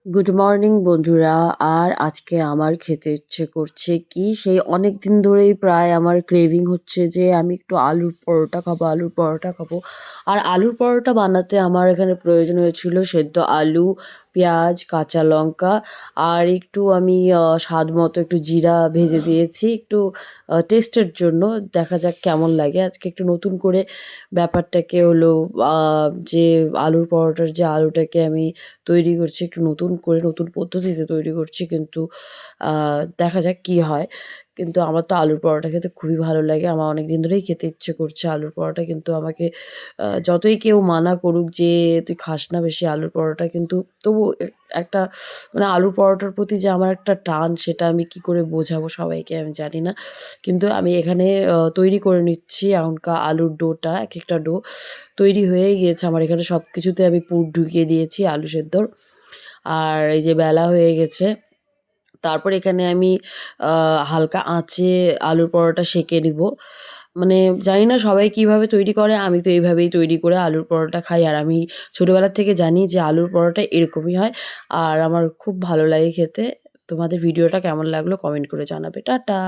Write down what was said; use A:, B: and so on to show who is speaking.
A: Good morning বন্ধুরা। আর আজকে আমার খেতে ইচ্ছে করছে কি, সেই অনেক দিন ধরেই প্রায় আমার ক্রেভিং হচ্ছে যে আমি একটু আলুর পরোটা খাবো, আলুর পরোটা খাবো। আর আলুর পরোটা বানাতে আমার এখানে প্রয়োজন হয়েছিল সেদ্ধ আলু, পেঁয়াজ, কাঁচা লঙ্কা আর একটু আমি স্বাদ মতো একটু জিরা ভেজে দিয়েছি একটু টেস্টের জন্য। দেখা যাক কেমন লাগে। আজকে একটু নতুন করে ব্যাপারটাকে হলো যে আলুর পরোটার যে আলুটাকে আমি তৈরি করছি একটু নতুন করে, নতুন পদ্ধতিতে তৈরি করছি, কিন্তু দেখা যাক কি হয়। কিন্তু আমার তো আলুর পরোটা খেতে খুবই ভালো লাগে। আমার অনেকদিন ধরেই খেতে ইচ্ছে করছে আলুর পরোটা। কিন্তু আমাকে যতই কেউ মানা করুক যে, "তুই খাস না বেশি আলুর পরোটা", কিন্তু তবু একটা মানে আলুর পরোটার প্রতি যে আমার একটা টান, সেটা আমি কি করে বোঝাবো সবাইকে আমি জানি না। কিন্তু আমি এখানে তৈরি করে নিচ্ছি এখনকার আলুর ডোটা। একেকটা ডো তৈরি হয়েই গিয়েছে। আমার এখানে সবকিছুতে আমি পুর ঢুকিয়ে দিয়েছি আলু সেদ্ধর। আর এই যে বেলা হয়ে গেছে। তারপর এখানে আমি আ হালকা আঁচে আলুর পরোটা সেঁকে নিবো। মানে জানি না সবাই কিভাবে তৈরি করে, আমি তো এইভাবেই তৈরি করে আলুর পরোটা খাই। আর আমি ছোটবেলা থেকে জানি যে আলুর পরোটা এরকমই হয়। আর আমার খুব ভালো লাগে খেতে। তোমাদের ভিডিওটা কেমন লাগলো কমেন্ট করে জানাবে। টাটা।